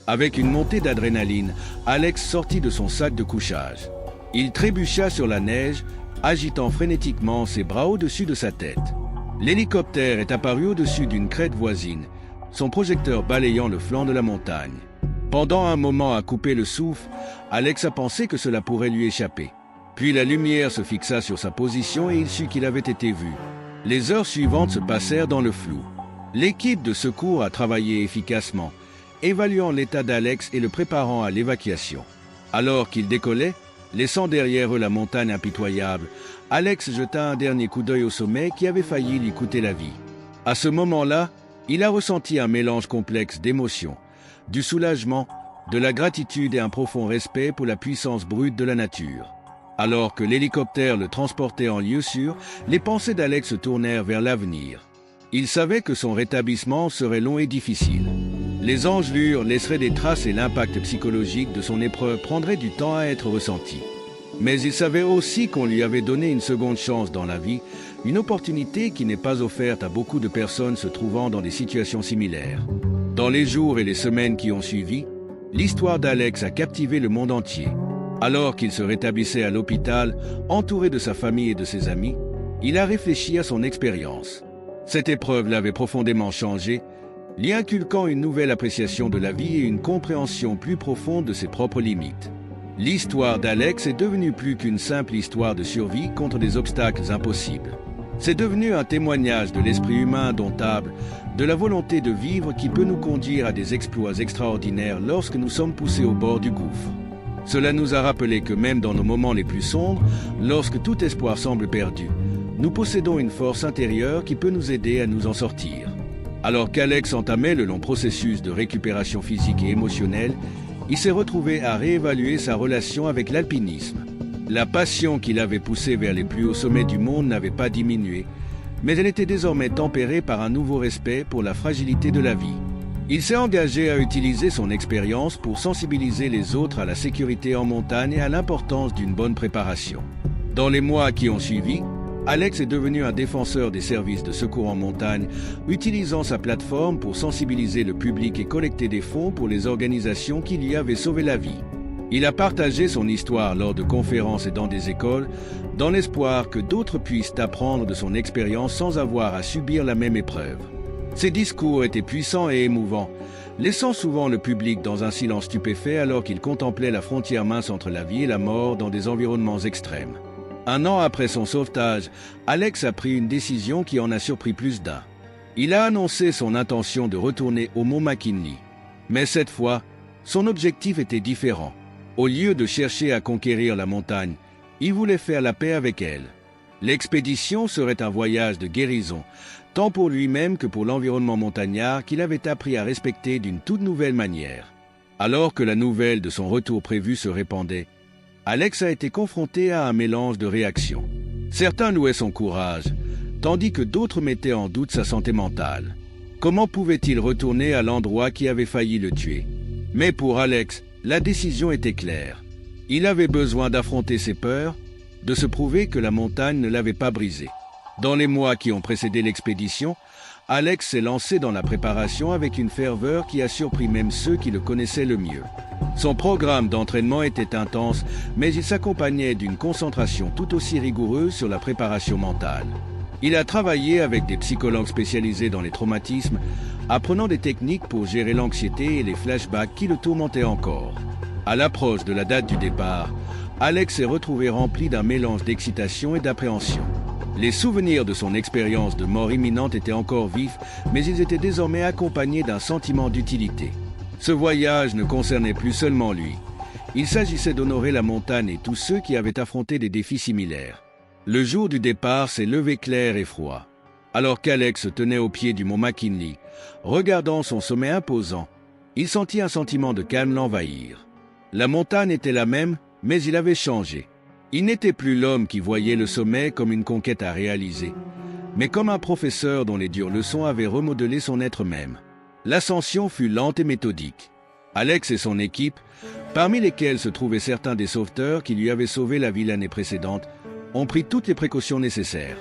Avec une montée d'adrénaline, Alex sortit de son sac de couchage. Il trébucha sur la neige, agitant frénétiquement ses bras au-dessus de sa tête. L'hélicoptère est apparu au-dessus d'une crête voisine, son projecteur balayant le flanc de la montagne. Pendant un moment à couper le souffle, Alex a pensé que cela pourrait lui échapper. Puis la lumière se fixa sur sa position et il sut qu'il avait été vu. Les heures suivantes se passèrent dans le flou. L'équipe de secours a travaillé efficacement, évaluant l'état d'Alex et le préparant à l'évacuation. Alors qu'il décollait, laissant derrière eux la montagne impitoyable, Alex jeta un dernier coup d'œil au sommet qui avait failli lui coûter la vie. À ce moment-là, il a ressenti un mélange complexe d'émotions, du soulagement, de la gratitude et un profond respect pour la puissance brute de la nature. Alors que l'hélicoptère le transportait en lieu sûr, les pensées d'Alex se tournèrent vers l'avenir. Il savait que son rétablissement serait long et difficile. Les engelures laisseraient des traces et l'impact psychologique de son épreuve prendrait du temps à être ressenti. Mais il savait aussi qu'on lui avait donné une seconde chance dans la vie, une opportunité qui n'est pas offerte à beaucoup de personnes se trouvant dans des situations similaires. Dans les jours et les semaines qui ont suivi, l'histoire d'Alex a captivé le monde entier. Alors qu'il se rétablissait à l'hôpital, entouré de sa famille et de ses amis, il a réfléchi à son expérience. Cette épreuve l'avait profondément changé, lui inculquant une nouvelle appréciation de la vie et une compréhension plus profonde de ses propres limites. L'histoire d'Alex est devenue plus qu'une simple histoire de survie contre des obstacles impossibles. C'est devenu un témoignage de l'esprit humain indomptable, de la volonté de vivre qui peut nous conduire à des exploits extraordinaires lorsque nous sommes poussés au bord du gouffre. Cela nous a rappelé que même dans nos moments les plus sombres, lorsque tout espoir semble perdu, nous possédons une force intérieure qui peut nous aider à nous en sortir. Alors qu'Alex entamait le long processus de récupération physique et émotionnelle, il s'est retrouvé à réévaluer sa relation avec l'alpinisme. La passion qui l'avait poussé vers les plus hauts sommets du monde n'avait pas diminué, mais elle était désormais tempérée par un nouveau respect pour la fragilité de la vie. Il s'est engagé à utiliser son expérience pour sensibiliser les autres à la sécurité en montagne et à l'importance d'une bonne préparation. Dans les mois qui ont suivi, Alex est devenu un défenseur des services de secours en montagne, utilisant sa plateforme pour sensibiliser le public et collecter des fonds pour les organisations qui lui avaient sauvé la vie. Il a partagé son histoire lors de conférences et dans des écoles, dans l'espoir que d'autres puissent apprendre de son expérience sans avoir à subir la même épreuve. Ses discours étaient puissants et émouvants, laissant souvent le public dans un silence stupéfait alors qu'il contemplait la frontière mince entre la vie et la mort dans des environnements extrêmes. Un an après son sauvetage, Alex a pris une décision qui en a surpris plus d'un. Il a annoncé son intention de retourner au mont McKinley. Mais cette fois, son objectif était différent. Au lieu de chercher à conquérir la montagne, il voulait faire la paix avec elle. L'expédition serait un voyage de guérison, tant pour lui-même que pour l'environnement montagnard qu'il avait appris à respecter d'une toute nouvelle manière. Alors que la nouvelle de son retour prévu se répandait, Alex a été confronté à un mélange de réactions. Certains louaient son courage, tandis que d'autres mettaient en doute sa santé mentale. Comment pouvait-il retourner à l'endroit qui avait failli le tuer? Mais pour Alex, la décision était claire. Il avait besoin d'affronter ses peurs, de se prouver que la montagne ne l'avait pas brisé. Dans les mois qui ont précédé l'expédition, Alex s'est lancé dans la préparation avec une ferveur qui a surpris même ceux qui le connaissaient le mieux. Son programme d'entraînement était intense, mais il s'accompagnait d'une concentration tout aussi rigoureuse sur la préparation mentale. Il a travaillé avec des psychologues spécialisés dans les traumatismes, apprenant des techniques pour gérer l'anxiété et les flashbacks qui le tourmentaient encore. À l'approche de la date du départ, Alex s'est retrouvé rempli d'un mélange d'excitation et d'appréhension. Les souvenirs de son expérience de mort imminente étaient encore vifs, mais ils étaient désormais accompagnés d'un sentiment d'utilité. Ce voyage ne concernait plus seulement lui. Il s'agissait d'honorer la montagne et tous ceux qui avaient affronté des défis similaires. Le jour du départ s'est levé clair et froid. Alors qu'Alex se tenait au pied du mont McKinley, regardant son sommet imposant, il sentit un sentiment de calme l'envahir. La montagne était la même, mais il avait changé. Il n'était plus l'homme qui voyait le sommet comme une conquête à réaliser, mais comme un professeur dont les dures leçons avaient remodelé son être même. L'ascension fut lente et méthodique. Alex et son équipe, parmi lesquels se trouvaient certains des sauveteurs qui lui avaient sauvé la vie l'année précédente, ont pris toutes les précautions nécessaires.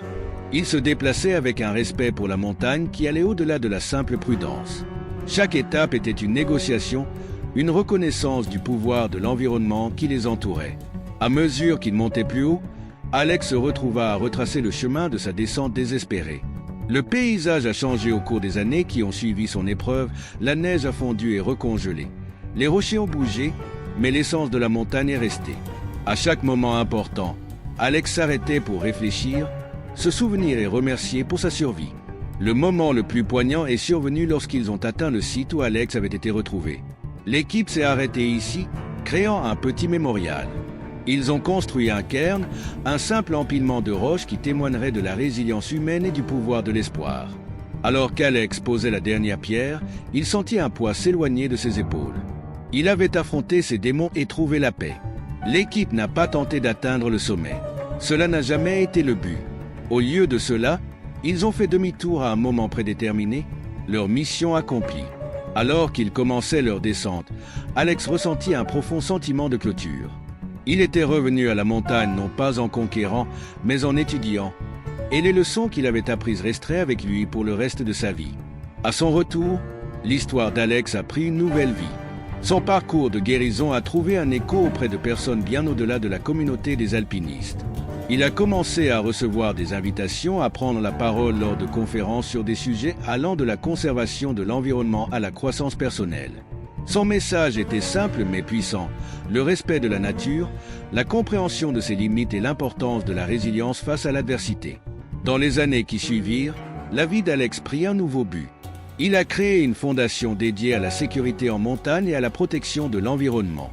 Ils se déplaçaient avec un respect pour la montagne qui allait au-delà de la simple prudence. Chaque étape était une négociation, une reconnaissance du pouvoir de l'environnement qui les entourait. À mesure qu'il montait plus haut, Alex se retrouva à retracer le chemin de sa descente désespérée. Le paysage a changé au cours des années qui ont suivi son épreuve, la neige a fondu et recongelé. Les rochers ont bougé, mais l'essence de la montagne est restée. À chaque moment important, Alex s'arrêtait pour réfléchir, se souvenir et remercier pour sa survie. Le moment le plus poignant est survenu lorsqu'ils ont atteint le site où Alex avait été retrouvé. L'équipe s'est arrêtée ici, créant un petit mémorial. Ils ont construit un cairn, un simple empilement de roches qui témoignerait de la résilience humaine et du pouvoir de l'espoir. Alors qu'Alex posait la dernière pierre, il sentit un poids s'éloigner de ses épaules. Il avait affronté ses démons et trouvé la paix. L'équipe n'a pas tenté d'atteindre le sommet. Cela n'a jamais été le but. Au lieu de cela, ils ont fait demi-tour à un moment prédéterminé, leur mission accomplie. Alors qu'ils commençaient leur descente, Alex ressentit un profond sentiment de clôture. Il était revenu à la montagne non pas en conquérant, mais en étudiant, et les leçons qu'il avait apprises resteraient avec lui pour le reste de sa vie. À son retour, l'histoire d'Alex a pris une nouvelle vie. Son parcours de guérison a trouvé un écho auprès de personnes bien au-delà de la communauté des alpinistes. Il a commencé à recevoir des invitations à prendre la parole lors de conférences sur des sujets allant de la conservation de l'environnement à la croissance personnelle. Son message était simple mais puissant, le respect de la nature, la compréhension de ses limites et l'importance de la résilience face à l'adversité. Dans les années qui suivirent, la vie d'Alex prit un nouveau but. Il a créé une fondation dédiée à la sécurité en montagne et à la protection de l'environnement.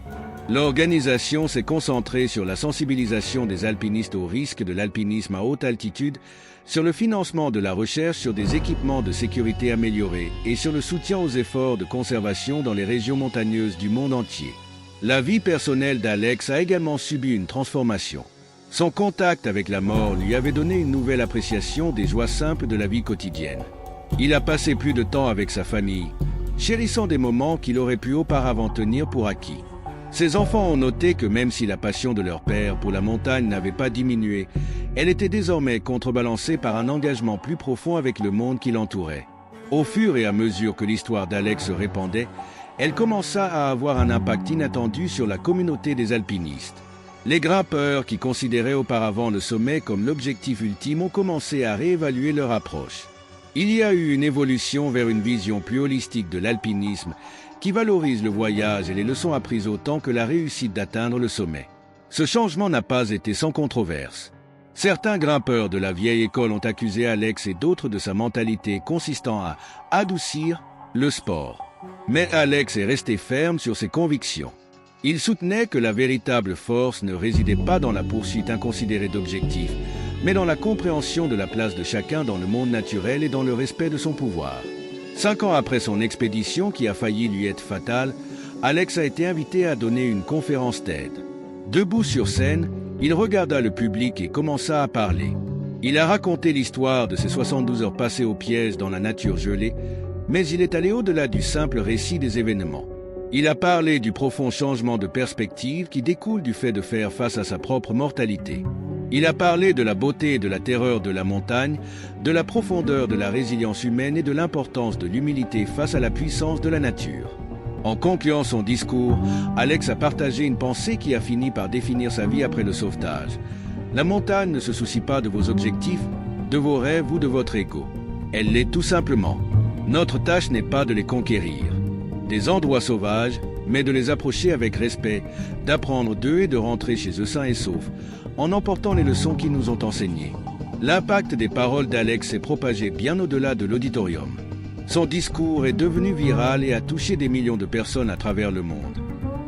L'organisation s'est concentrée sur la sensibilisation des alpinistes aux risques de l'alpinisme à haute altitude, sur le financement de la recherche sur des équipements de sécurité améliorés et sur le soutien aux efforts de conservation dans les régions montagneuses du monde entier. La vie personnelle d'Alex a également subi une transformation. Son contact avec la mort lui avait donné une nouvelle appréciation des joies simples de la vie quotidienne. Il a passé plus de temps avec sa famille, chérissant des moments qu'il aurait pu auparavant tenir pour acquis. Ses enfants ont noté que même si la passion de leur père pour la montagne n'avait pas diminué, elle était désormais contrebalancée par un engagement plus profond avec le monde qui l'entourait. Au fur et à mesure que l'histoire d'Alex se répandait, elle commença à avoir un impact inattendu sur la communauté des alpinistes. Les grimpeurs qui considéraient auparavant le sommet comme l'objectif ultime ont commencé à réévaluer leur approche. Il y a eu une évolution vers une vision plus holistique de l'alpinisme qui valorise le voyage et les leçons apprises autant que la réussite d'atteindre le sommet. Ce changement n'a pas été sans controverse. Certains grimpeurs de la vieille école ont accusé Alex et d'autres de sa mentalité consistant à adoucir le sport. Mais Alex est resté ferme sur ses convictions. Il soutenait que la véritable force ne résidait pas dans la poursuite inconsidérée d'objectifs, mais dans la compréhension de la place de chacun dans le monde naturel et dans le respect de son pouvoir. 5 ans après son expédition qui a failli lui être fatale, Alex a été invité à donner une conférence TED. Debout sur scène, il regarda le public et commença à parler. Il a raconté l'histoire de ses 72 heures passées au piège dans la nature gelée, mais il est allé au-delà du simple récit des événements. Il a parlé du profond changement de perspective qui découle du fait de faire face à sa propre mortalité. Il a parlé de la beauté et de la terreur de la montagne, de la profondeur de la résilience humaine et de l'importance de l'humilité face à la puissance de la nature. En concluant son discours, Alex a partagé une pensée qui a fini par définir sa vie après le sauvetage. La montagne ne se soucie pas de vos objectifs, de vos rêves ou de votre ego. Elle l'est tout simplement. Notre tâche n'est pas de les conquérir, des endroits sauvages, mais de les approcher avec respect, d'apprendre d'eux et de rentrer chez eux sains et saufs, en emportant les leçons qu'ils nous ont enseignées. L'impact des paroles d'Alex s'est propagé bien au-delà de l'auditorium. Son discours est devenu viral et a touché des millions de personnes à travers le monde.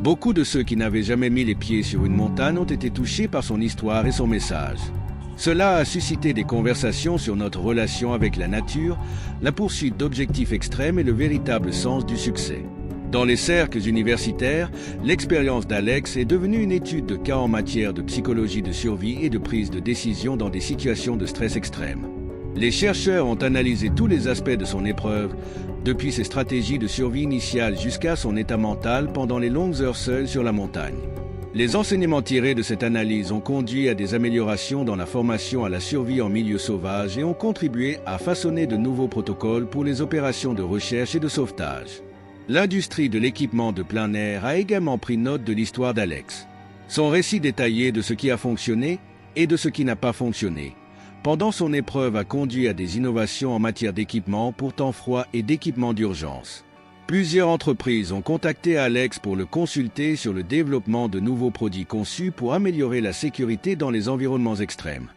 Beaucoup de ceux qui n'avaient jamais mis les pieds sur une montagne ont été touchés par son histoire et son message. Cela a suscité des conversations sur notre relation avec la nature, la poursuite d'objectifs extrêmes et le véritable sens du succès. Dans les cercles universitaires, l'expérience d'Alex est devenue une étude de cas en matière de psychologie de survie et de prise de décision dans des situations de stress extrême. Les chercheurs ont analysé tous les aspects de son épreuve, depuis ses stratégies de survie initiale jusqu'à son état mental pendant les longues heures seules sur la montagne. Les enseignements tirés de cette analyse ont conduit à des améliorations dans la formation à la survie en milieu sauvage et ont contribué à façonner de nouveaux protocoles pour les opérations de recherche et de sauvetage. L'industrie de l'équipement de plein air a également pris note de l'histoire d'Alex. Son récit détaillé de ce qui a fonctionné et de ce qui n'a pas fonctionné pendant son épreuve a conduit à des innovations en matière d'équipement pour temps froid et d'équipement d'urgence. Plusieurs entreprises ont contacté Alex pour le consulter sur le développement de nouveaux produits conçus pour améliorer la sécurité dans les environnements extrêmes.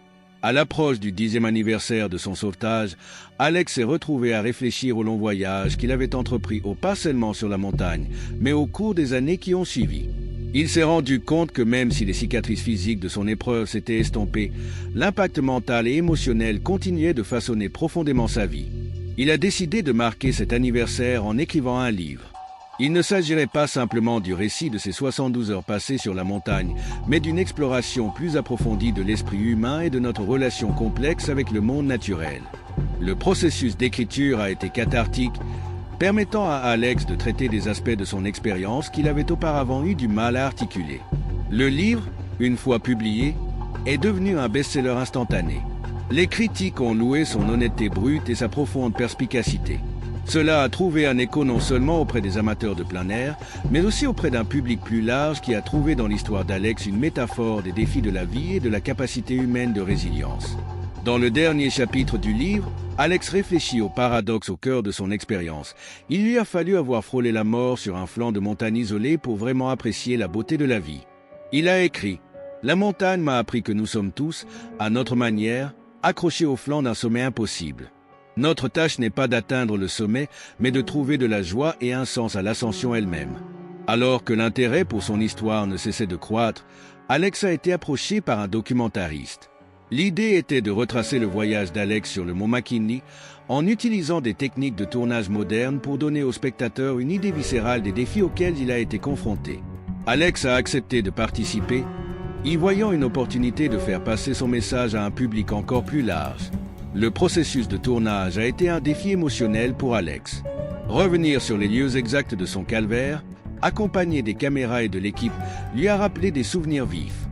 À l'approche du 10e anniversaire de son sauvetage, Alex s'est retrouvé à réfléchir au long voyage qu'il avait entrepris pas seulement sur la montagne, mais au cours des années qui ont suivi. Il s'est rendu compte que même si les cicatrices physiques de son épreuve s'étaient estompées, l'impact mental et émotionnel continuait de façonner profondément sa vie. Il a décidé de marquer cet anniversaire en écrivant un livre. Il ne s'agirait pas simplement du récit de ses 72 heures passées sur la montagne, mais d'une exploration plus approfondie de l'esprit humain et de notre relation complexe avec le monde naturel. Le processus d'écriture a été cathartique, permettant à Alex de traiter des aspects de son expérience qu'il avait auparavant eu du mal à articuler. Le livre, une fois publié, est devenu un best-seller instantané. Les critiques ont loué son honnêteté brute et sa profonde perspicacité. Cela a trouvé un écho non seulement auprès des amateurs de plein air, mais aussi auprès d'un public plus large qui a trouvé dans l'histoire d'Alex une métaphore des défis de la vie et de la capacité humaine de résilience. Dans le dernier chapitre du livre, Alex réfléchit au paradoxe au cœur de son expérience. Il lui a fallu avoir frôlé la mort sur un flanc de montagne isolé pour vraiment apprécier la beauté de la vie. Il a écrit « La montagne m'a appris que nous sommes tous, à notre manière, accrochés au flanc d'un sommet impossible. Notre tâche n'est pas d'atteindre le sommet, mais de trouver de la joie et un sens à l'ascension elle-même. » Alors que l'intérêt pour son histoire ne cessait de croître, Alex a été approché par un documentariste. L'idée était de retracer le voyage d'Alex sur le mont McKinley en utilisant des techniques de tournage modernes pour donner aux spectateurs une idée viscérale des défis auxquels il a été confronté. Alex a accepté de participer, y voyant une opportunité de faire passer son message à un public encore plus large. Le processus de tournage a été un défi émotionnel pour Alex. Revenir sur les lieux exacts de son calvaire, accompagné des caméras et de l'équipe, lui a rappelé des souvenirs vifs.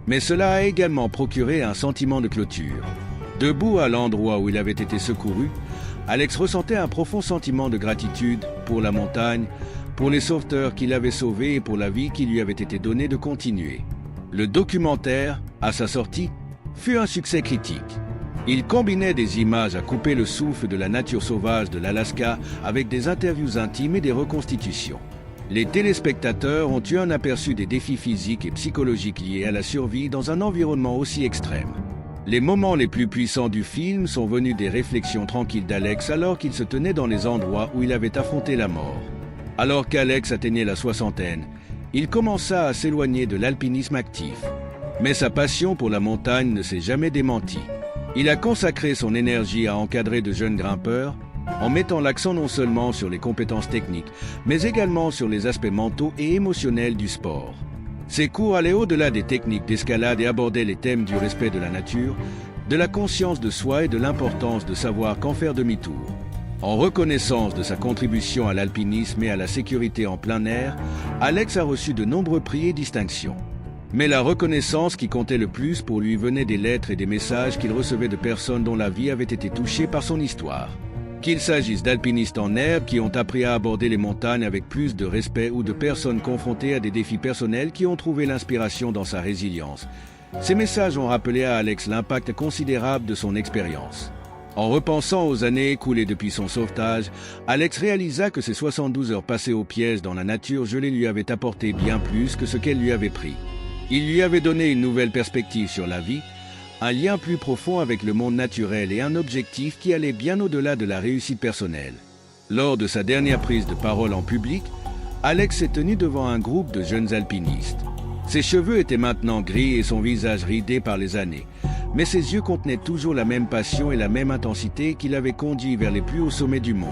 Mais cela a également procuré un sentiment de clôture. Debout à l'endroit où il avait été secouru, Alex ressentait un profond sentiment de gratitude pour la montagne, pour les sauveteurs qui l'avaient sauvé et pour la vie qui lui avait été donnée de continuer. Le documentaire, à sa sortie, fut un succès critique. Il combinait des images à couper le souffle de la nature sauvage de l'Alaska avec des interviews intimes et des reconstitutions. Les téléspectateurs ont eu un aperçu des défis physiques et psychologiques liés à la survie dans un environnement aussi extrême. Les moments les plus puissants du film sont venus des réflexions tranquilles d'Alex alors qu'il se tenait dans les endroits où il avait affronté la mort. Alors qu'Alex atteignait la soixantaine, il commença à s'éloigner de l'alpinisme actif. Mais sa passion pour la montagne ne s'est jamais démentie. Il a consacré son énergie à encadrer de jeunes grimpeurs, en mettant l'accent non seulement sur les compétences techniques, mais également sur les aspects mentaux et émotionnels du sport. Ses cours allaient au-delà des techniques d'escalade et abordaient les thèmes du respect de la nature, de la conscience de soi et de l'importance de savoir quand faire demi-tour. En reconnaissance de sa contribution à l'alpinisme et à la sécurité en plein air, Alex a reçu de nombreux prix et distinctions. Mais la reconnaissance qui comptait le plus pour lui venait des lettres et des messages qu'il recevait de personnes dont la vie avait été touchée par son histoire. Qu'il s'agisse d'alpinistes en herbe qui ont appris à aborder les montagnes avec plus de respect ou de personnes confrontées à des défis personnels qui ont trouvé l'inspiration dans sa résilience. Ces messages ont rappelé à Alex l'impact considérable de son expérience. En repensant aux années écoulées depuis son sauvetage, Alex réalisa que ces 72 heures passées aux pièges dans la nature gelée lui avaient apporté bien plus que ce qu'elle lui avait pris. Il lui avait donné une nouvelle perspective sur la vie, un lien plus profond avec le monde naturel et un objectif qui allait bien au-delà de la réussite personnelle. Lors de sa dernière prise de parole en public, Alex s'est tenu devant un groupe de jeunes alpinistes. Ses cheveux étaient maintenant gris et son visage ridé par les années, mais ses yeux contenaient toujours la même passion et la même intensité qui l'avaient conduit vers les plus hauts sommets du monde.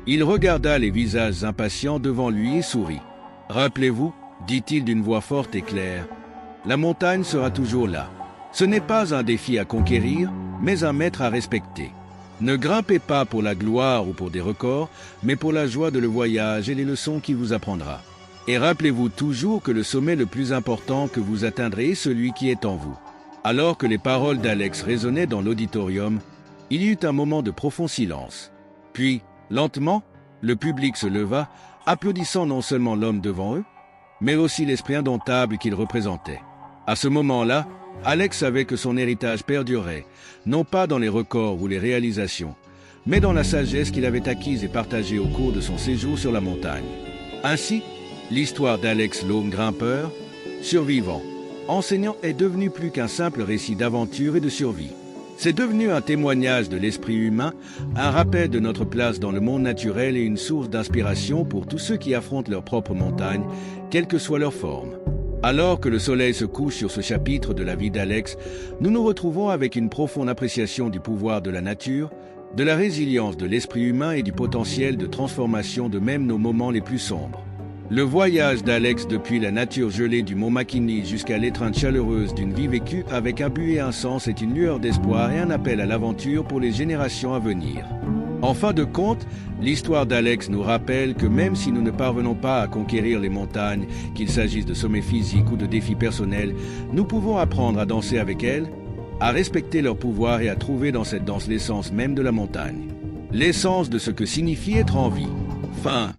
Il regarda les visages impatients devant lui et sourit. « Rappelez-vous, dit-il d'une voix forte et claire, la montagne sera toujours là. Ce n'est pas un défi à conquérir, mais un maître à respecter. Ne grimpez pas pour la gloire ou pour des records, mais pour la joie de le voyage et les leçons qu'il vous apprendra. Et rappelez-vous toujours que le sommet le plus important que vous atteindrez est celui qui est en vous. » Alors que les paroles d'Alex résonnaient dans l'auditorium, il y eut un moment de profond silence. Puis, lentement, le public se leva, applaudissant non seulement l'homme devant eux, mais aussi l'esprit indomptable qu'il représentait. À ce moment-là, Alex savait que son héritage perdurait, non pas dans les records ou les réalisations, mais dans la sagesse qu'il avait acquise et partagée au cours de son séjour sur la montagne. Ainsi, l'histoire d'Alex l'homme grimpeur, survivant, enseignant est devenue plus qu'un simple récit d'aventure et de survie. C'est devenu un témoignage de l'esprit humain, un rappel de notre place dans le monde naturel et une source d'inspiration pour tous ceux qui affrontent leur propre montagne, quelle que soit leur forme. Alors que le soleil se couche sur ce chapitre de la vie d'Alex, nous nous retrouvons avec une profonde appréciation du pouvoir de la nature, de la résilience de l'esprit humain et du potentiel de transformation de même nos moments les plus sombres. Le voyage d'Alex depuis la nature gelée du mont McKinley jusqu'à l'étreinte chaleureuse d'une vie vécue avec un but et un sens est une lueur d'espoir et un appel à l'aventure pour les générations à venir. En fin de compte, l'histoire d'Alex nous rappelle que même si nous ne parvenons pas à conquérir les montagnes, qu'il s'agisse de sommets physiques ou de défis personnels, nous pouvons apprendre à danser avec elles, à respecter leur pouvoir et à trouver dans cette danse l'essence même de la montagne. L'essence de ce que signifie être en vie. Fin.